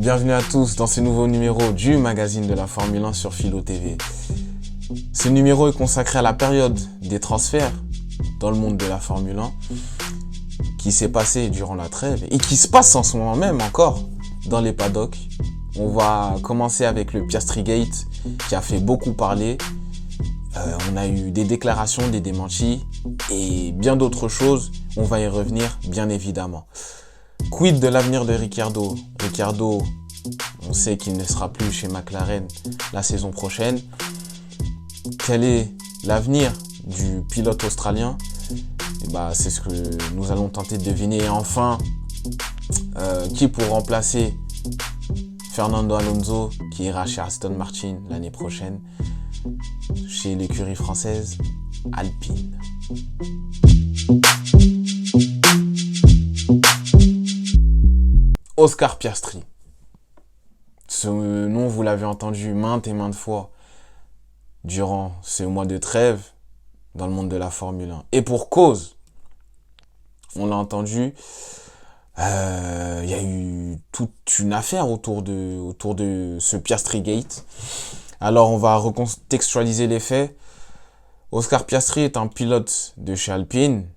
bienvenue à tous dans ce nouveau numéro du magazine de la Formule 1 sur Philo TV. Ce numéro est consacré à la période des transferts dans le monde de la Formule 1 qui s'est passé durant la trêve et qui se passe en ce moment même encore dans les paddocks. On va commencer avec le Piastri Gate qui a fait beaucoup parler. On a eu des déclarations, des démentis et bien d'autres choses. On va y revenir bien évidemment. Quid de l'avenir de Ricciardo? Ricciardo, on sait qu'il ne sera plus chez McLaren la saison prochaine. Quel est l'avenir du pilote australien? C'est ce que nous allons tenter de deviner. Et enfin, qui pour remplacer Fernando Alonso qui ira chez Aston Martin l'année prochaine, chez l'écurie française Alpine. Oscar Piastri. Ce nom, vous l'avez entendu maintes et maintes fois durant ce mois de trêve dans le monde de la Formule 1. Et pour cause, on l'a entendu, il y a eu toute une affaire autour de ce Piastri Gate. Alors, on va recontextualiser les faits. Oscar Piastri est un pilote de chez Alpine.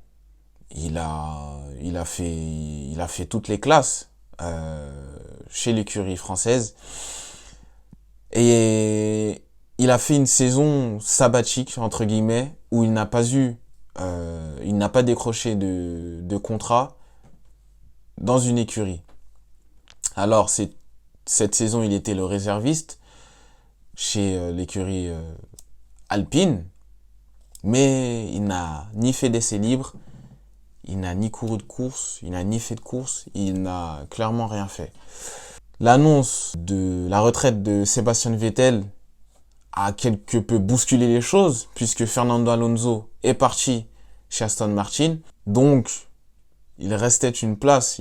Il a fait toutes les classes chez l'écurie française. Et il a fait une saison sabbatique, entre guillemets, où il n'a pas décroché de contrat dans une écurie. Alors, cette saison, il était le réserviste chez l'écurie Alpine, mais il n'a ni fait d'essai libre, il n'a ni couru de course, il n'a ni fait de course, il n'a clairement rien fait. L'annonce de la retraite de Sébastien Vettel a quelque peu bousculé les choses, puisque Fernando Alonso est parti chez Aston Martin. Donc, il reste une place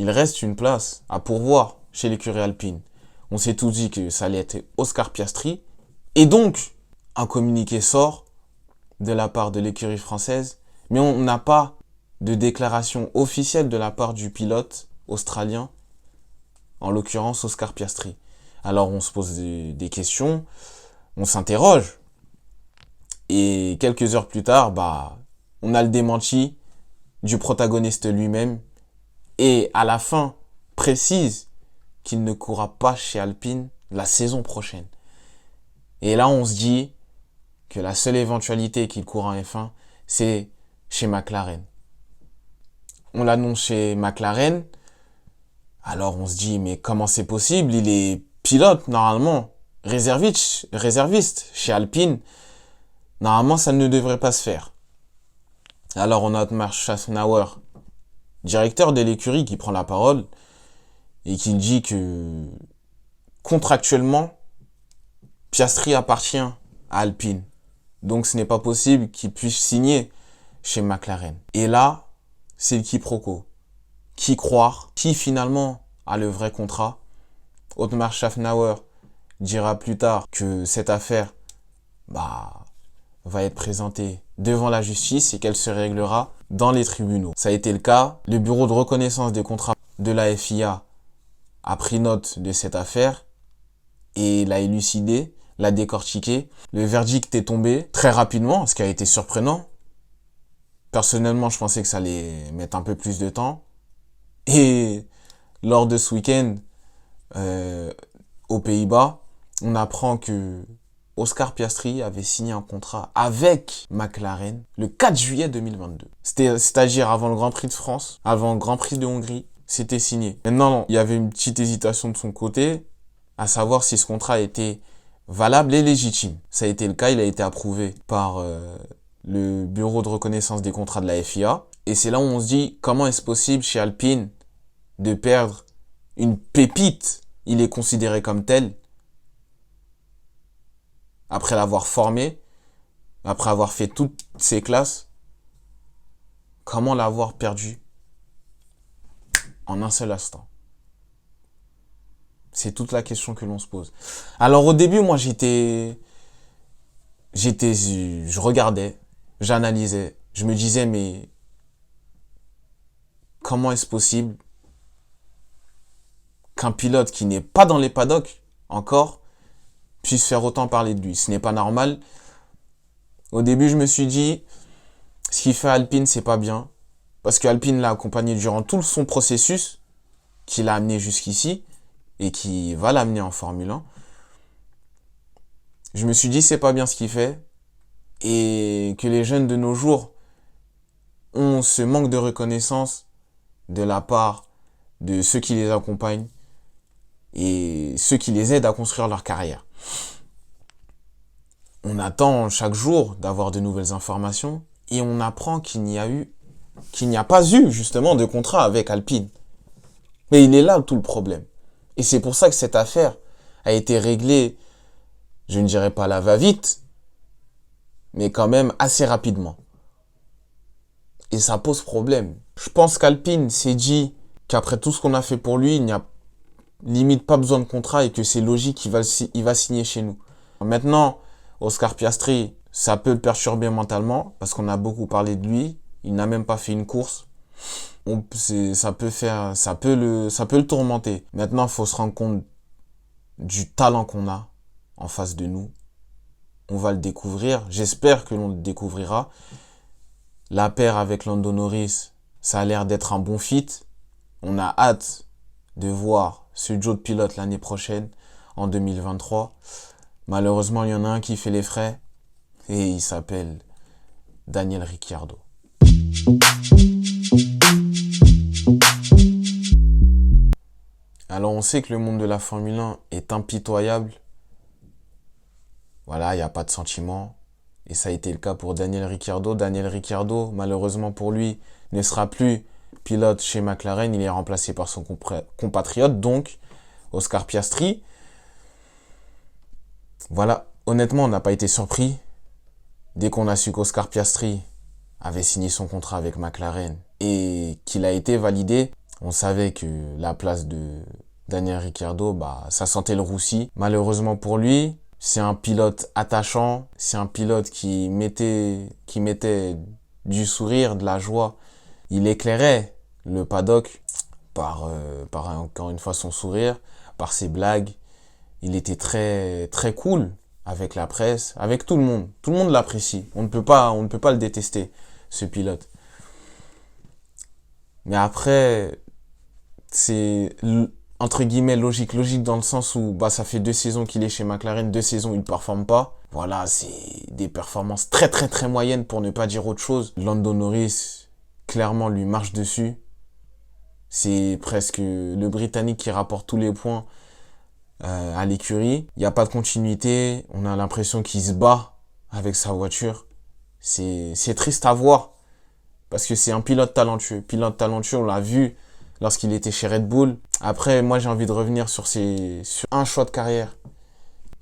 à pourvoir chez l'écurie Alpine. On s'est tous dit que ça allait être Oscar Piastri. Et donc, un communiqué sort de la part de l'écurie française, mais on n'a pas de déclaration officielle de la part du pilote australien, en l'occurrence Oscar Piastri. Alors on se pose des questions, on s'interroge, et quelques heures plus tard, on a le démenti du protagoniste lui-même, et à la fin précise qu'il ne courra pas chez Alpine la saison prochaine. Et là on se dit que la seule éventualité qu'il court en F1, c'est chez McLaren. On l'annonce chez McLaren. Alors on se dit, mais comment c'est possible? Il est pilote, normalement, réserviste chez Alpine. Normalement, ça ne devrait pas se faire. Alors on a Otmar Szafnauer, directeur de l'écurie, qui prend la parole et qui dit que contractuellement, Piastri appartient à Alpine. Donc ce n'est pas possible qu'il puisse signer chez McLaren. Et là, c'est le quiproquo. Qui croire? Qui finalement a le vrai contrat? Otmar Szafnauer dira plus tard que cette affaire va être présentée devant la justice et qu'elle se réglera dans les tribunaux. Ça a été le cas. Le bureau de reconnaissance des contrats de la FIA a pris note de cette affaire et l'a élucidée, l'a décortiquée. Le verdict est tombé très rapidement, ce qui a été surprenant. Personnellement, je pensais que ça allait mettre un peu plus de temps. Et lors de ce week-end, aux Pays-Bas, on apprend que Oscar Piastri avait signé un contrat avec McLaren le 4 juillet 2022. C'est-à-dire avant le Grand Prix de France, avant le Grand Prix de Hongrie, c'était signé. Maintenant, il y avait une petite hésitation de son côté, à savoir si ce contrat était valable et légitime. Ça a été le cas, il a été approuvé par le bureau de reconnaissance des contrats de la FIA. Et c'est là où on se dit, comment est-ce possible chez Alpine de perdre une pépite? Il est considéré comme tel. Après l'avoir formé, après avoir fait toutes ses classes, comment l'avoir perdu en un seul instant? C'est toute la question que l'on se pose. Alors au début, moi je regardais, j'analysais, je me disais, mais comment est-ce possible qu'un pilote qui n'est pas dans les paddocks encore puisse faire autant parler de lui. Ce n'est pas normal. Au début, je me suis dit, ce qu'il fait à Alpine, c'est pas bien. Parce qu'Alpine l'a accompagné durant tout son processus, qui l'a amené jusqu'ici, et qui va l'amener en Formule 1. Je me suis dit, c'est pas bien ce qu'il fait, et que les jeunes de nos jours ont ce manque de reconnaissance de la part de ceux qui les accompagnent et ceux qui les aident à construire leur carrière. On attend chaque jour d'avoir de nouvelles informations et on apprend qu'il n'y a pas eu justement de contrat avec Alpine. Mais il est là tout le problème. Et c'est pour ça que cette affaire a été réglée, je ne dirais pas à la va-vite, mais quand même assez rapidement. Et ça pose problème. Je pense qu'Alpine s'est dit qu'après tout ce qu'on a fait pour lui, il n'y a limite pas besoin de contrat et que c'est logique qu'il va signer chez nous. Maintenant, Oscar Piastri, ça peut le perturber mentalement parce qu'on a beaucoup parlé de lui. Il n'a même pas fait une course. Ça peut le tourmenter. Maintenant, il faut se rendre compte du talent qu'on a en face de nous. On va le découvrir. J'espère que l'on le découvrira. La paire avec Lando Norris, ça a l'air d'être un bon fit. On a hâte de voir ce duo de pilote l'année prochaine, en 2023. Malheureusement, il y en a un qui fait les frais et il s'appelle Daniel Ricciardo. Alors, on sait que le monde de la Formule 1 est impitoyable. Voilà, il n'y a pas de sentiment. Et ça a été le cas pour Daniel Ricciardo. Daniel Ricciardo, malheureusement pour lui, ne sera plus pilote chez McLaren. Il est remplacé par son compatriote, donc Oscar Piastri. Voilà, honnêtement, on n'a pas été surpris. Dès qu'on a su qu'Oscar Piastri avait signé son contrat avec McLaren et qu'il a été validé, on savait que la place de Daniel Ricciardo, ça sentait le roussi. Malheureusement pour lui, c'est un pilote attachant, c'est un pilote qui mettait du sourire, de la joie. Il éclairait le paddock par encore une fois son sourire, par ses blagues. Il était très très cool avec la presse, avec tout le monde. Tout le monde l'apprécie. On ne peut pas le détester, ce pilote. Mais après, c'est entre guillemets logique dans le sens où ça fait 2 saisons qu'il est chez McLaren, 2 saisons il ne performe pas. Voilà, c'est des performances très très très moyennes pour ne pas dire autre chose. Lando Norris clairement lui marche dessus. C'est presque le Britannique qui rapporte tous les points à l'écurie. Il n'y a pas de continuité, on a l'impression qu'il se bat avec sa voiture. C'est triste à voir parce que c'est un pilote talentueux. Pilote talentueux, on l'a vu lorsqu'il était chez Red Bull. Après, moi, j'ai envie de revenir sur un choix de carrière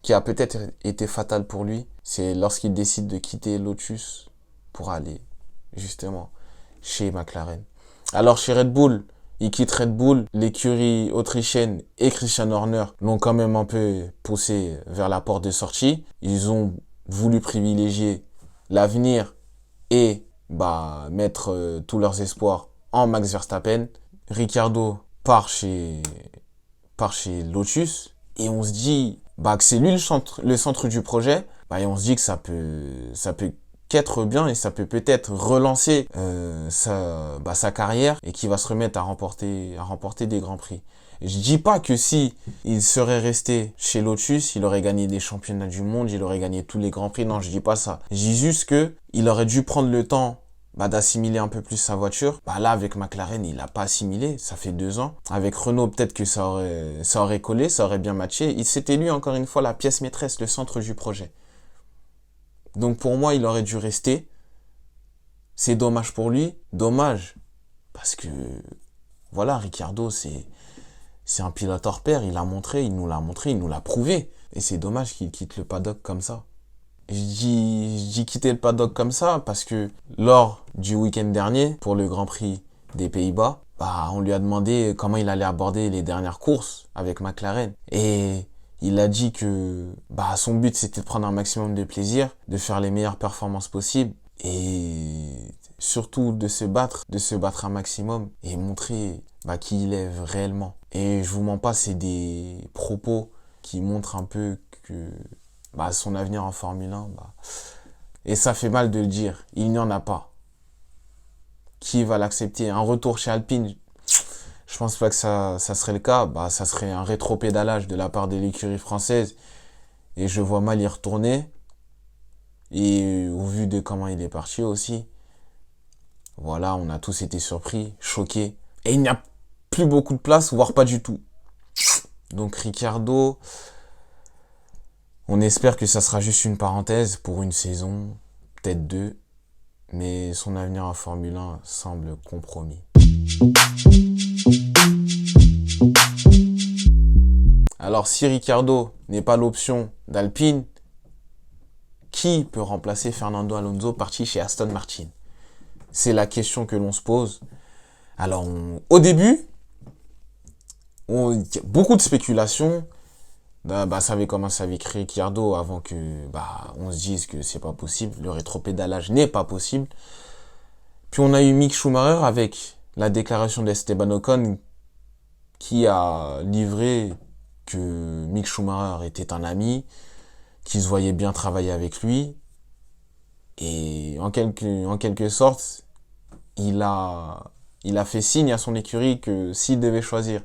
qui a peut-être été fatal pour lui. C'est lorsqu'il décide de quitter Lotus pour aller, justement, chez McLaren. Alors, chez Red Bull, il quitte Red Bull. L'écurie autrichienne et Christian Horner l'ont quand même un peu poussé vers la porte de sortie. Ils ont voulu privilégier l'avenir et mettre tous leurs espoirs en Max Verstappen. Ricciardo part chez Lotus et on se dit que c'est lui le centre du projet. Et on se dit que ça peut qu'être bien et ça peut peut-être relancer sa carrière et qu'il va se remettre à remporter des grands prix. Et je dis pas que si il serait resté chez Lotus, il aurait gagné des championnats du monde, il aurait gagné tous les grands prix. Non, je dis pas ça. Je dis juste que il aurait dû prendre le temps d'assimiler un peu plus sa voiture. Là, avec McLaren, il n'a pas assimilé. Ça fait 2 ans. Avec Renault, peut-être que ça aurait collé, ça aurait bien matché. C'était lui, encore une fois, la pièce maîtresse, le centre du projet. Donc, pour moi, il aurait dû rester. C'est dommage pour lui. Dommage. Parce que, voilà, Ricciardo, c'est un pilote hors pair. Il nous l'a prouvé. Et c'est dommage qu'il quitte le paddock comme ça. Je dis quitter le paddock comme ça parce que lors du week-end dernier, pour le Grand Prix des Pays-Bas, on lui a demandé comment il allait aborder les dernières courses avec McLaren. Et il a dit que son but c'était de prendre un maximum de plaisir, de faire les meilleures performances possibles et surtout de se battre un maximum et montrer qui il est réellement. Et je vous mens pas, c'est des propos qui montrent un peu que son avenir en Formule 1, et ça fait mal de le dire, il n'y en a pas. Qui va l'accepter? Un retour chez Alpine, je pense pas que ça serait le cas. Ça serait un rétropédalage de la part de l'écurie française. Et je vois mal y retourner. Et au vu de comment il est parti aussi, voilà, on a tous été surpris, choqués. Et il n'y a plus beaucoup de place, voire pas du tout. Donc Ricciardo, on espère que ça sera juste une parenthèse pour une saison, peut-être deux. Mais son avenir en Formule 1 semble compromis. Alors si Ricciardo n'est pas l'option d'Alpine, qui peut remplacer Fernando Alonso parti chez Aston Martin? C'est la question que l'on se pose. Alors au début, il y a beaucoup de spéculations. Ça avait commencé avec Ricciardo avant que on se dise que c'est pas possible, le rétropédalage n'est pas possible. Puis on a eu Mick Schumacher avec la déclaration d'Esteban Ocon qui a livré que Mick Schumacher était un ami, qu'il se voyait bien travailler avec lui. Et en quelque sorte, il a fait signe à son écurie que s'il devait choisir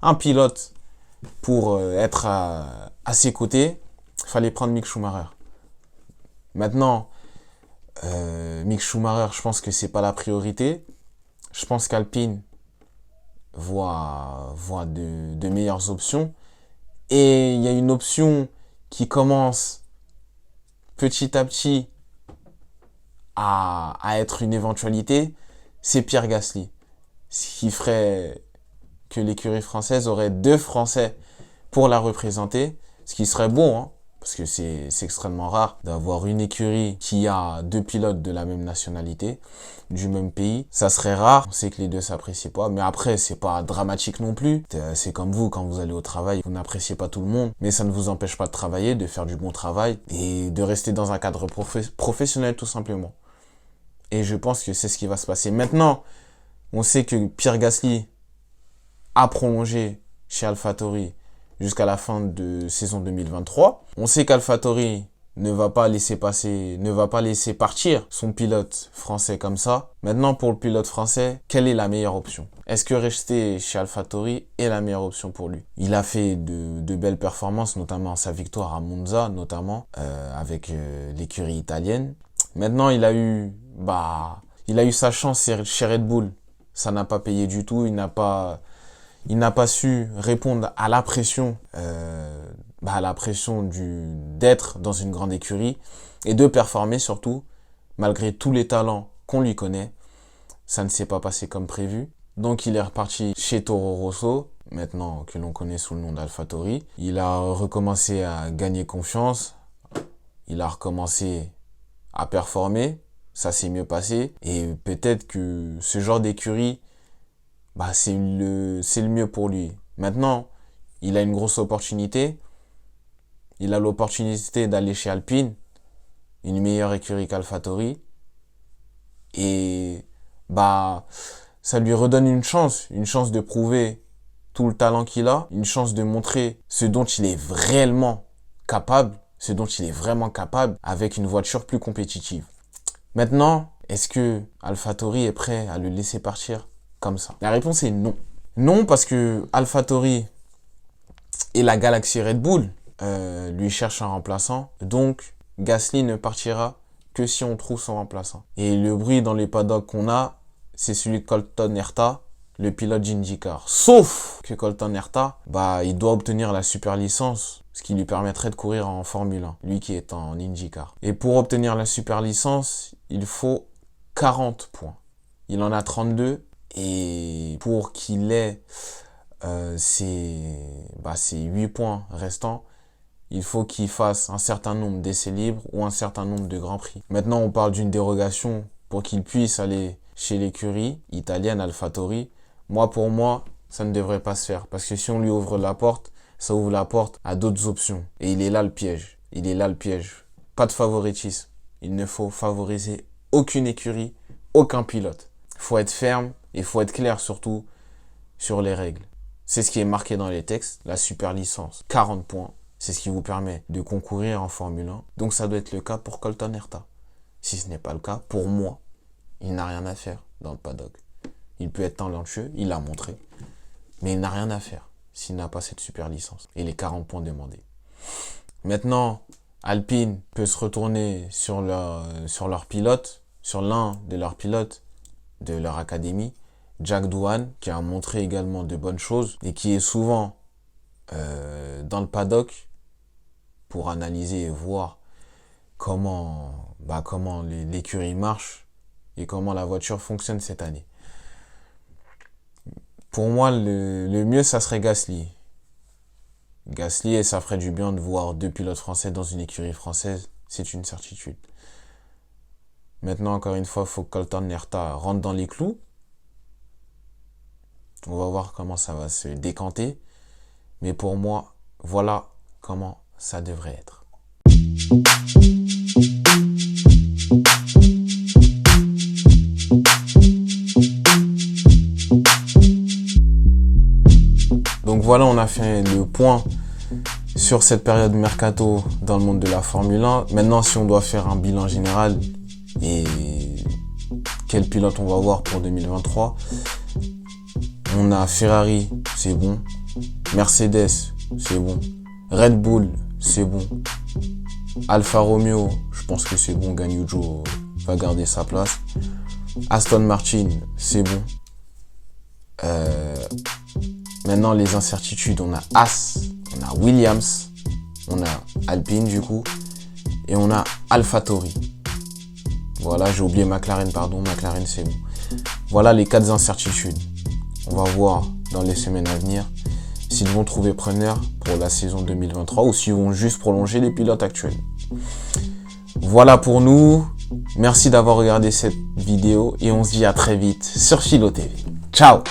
un pilote pour être à ses côtés, il fallait prendre Mick Schumacher. Maintenant, Mick Schumacher, je pense que c'est pas la priorité. Je pense qu'Alpine voit de meilleures options. Et il y a une option qui commence petit à petit à être une éventualité, c'est Pierre Gasly. Ce qui ferait que l'écurie française aurait 2 Français pour la représenter, ce qui serait bon, hein, parce que c'est extrêmement rare d'avoir une écurie qui a 2 pilotes de la même nationalité, du même pays. Ça serait rare, on sait que les deux s'apprécient pas, mais après c'est pas dramatique non plus. C'est comme vous, quand vous allez au travail, vous n'appréciez pas tout le monde, mais ça ne vous empêche pas de travailler, de faire du bon travail et de rester dans un cadre professionnel tout simplement. Et je pense que c'est ce qui va se passer. Maintenant, on sait que Pierre Gasly a prolongé chez AlphaTauri jusqu'à la fin de saison 2023. On sait qu'AlphaTauri ne va pas laisser partir son pilote français comme ça. Maintenant, pour le pilote français, quelle est la meilleure option? Est-ce que rester chez AlphaTauri est la meilleure option pour lui? Il a fait de belles performances, notamment sa victoire à Monza, avec l'écurie italienne. Maintenant, il a eu sa chance chez Red Bull. Ça n'a pas payé du tout. Il n'a pas su répondre à la pression, d'être dans une grande écurie et de performer surtout, malgré tous les talents qu'on lui connaît. Ça ne s'est pas passé comme prévu. Donc il est reparti chez Toro Rosso, maintenant que l'on connaît sous le nom d'AlphaTauri. Il a recommencé à gagner confiance. Il a recommencé à performer. Ça s'est mieux passé. Et peut-être que ce genre d'écurie, c'est le mieux pour lui. Maintenant, il a une grosse opportunité. Il a l'opportunité d'aller chez Alpine, une meilleure écurie qu'AlphaTauri. Et ça lui redonne une chance de prouver tout le talent qu'il a, une chance de montrer ce dont il est réellement capable, avec une voiture plus compétitive. Maintenant, est-ce que AlphaTauri est prêt à le laisser partir comme ça? La réponse est non. Non, parce que AlphaTauri et la galaxie Red Bull lui cherchent un remplaçant. Donc, Gasly ne partira que si on trouve son remplaçant. Et le bruit dans les paddocks qu'on a, c'est celui de Colton Herta, le pilote d'IndyCar. Sauf que Colton Herta, il doit obtenir la super licence, ce qui lui permettrait de courir en Formule 1, lui qui est en IndyCar. Et pour obtenir la super licence, il faut 40 points. Il en a 32. Et pour qu'il ait ces 8 points restants, il faut qu'il fasse un certain nombre d'essais libres ou un certain nombre de grands prix. Maintenant, on parle d'une dérogation pour qu'il puisse aller chez l'écurie italienne AlphaTauri. Pour moi, ça ne devrait pas se faire. Parce que si on lui ouvre la porte, ça ouvre la porte à d'autres options. Et il est là le piège. Pas de favoritisme. Il ne faut favoriser aucune écurie, aucun pilote. Il faut être ferme et il faut être clair surtout sur les règles. c'est ce qui est marqué dans les textes, la super licence, 40 points. C'est ce qui vous permet de concourir en Formule 1. Donc ça doit être le cas pour Colton Herta. Si ce n'est pas le cas, pour moi, il n'a rien à faire dans le paddock. Il peut être talentueux, il l'a montré. Mais il n'a rien à faire s'il n'a pas cette super licence et les 40 points demandés. Maintenant, Alpine peut se retourner sur leur pilote, sur l'un de leurs pilotes de leur académie, Jack Doohan, qui a montré également de bonnes choses et qui est souvent dans le paddock pour analyser et voir comment l'écurie marche et comment la voiture fonctionne cette année. Pour moi, le mieux, ça serait Gasly. Gasly, et ça ferait du bien de voir 2 pilotes français dans une écurie française, c'est une certitude. Maintenant, encore une fois, il faut que Colton Herta rentre dans les clous. On va voir comment ça va se décanter. Mais pour moi, voilà comment ça devrait être. Donc voilà, on a fait le point sur cette période mercato dans le monde de la Formule 1. Maintenant, si on doit faire un bilan général et quel pilote on va voir pour 2023, on a Ferrari, c'est bon. Mercedes, c'est bon. Red Bull, c'est bon. Alfa Romeo, je pense que c'est bon. Guan Yu Zhou va garder sa place. Aston Martin, c'est bon. Maintenant, les incertitudes, on a Haas, on a Williams, on a Alpine du coup, et on a AlphaTauri. Voilà, j'ai oublié McLaren, pardon. McLaren, c'est bon. Voilà les 4 incertitudes. On va voir dans les semaines à venir s'ils vont trouver preneur pour la saison 2023 ou s'ils vont juste prolonger les pilotes actuels. Voilà pour nous. Merci d'avoir regardé cette vidéo et on se dit à très vite sur Philo TV. Ciao!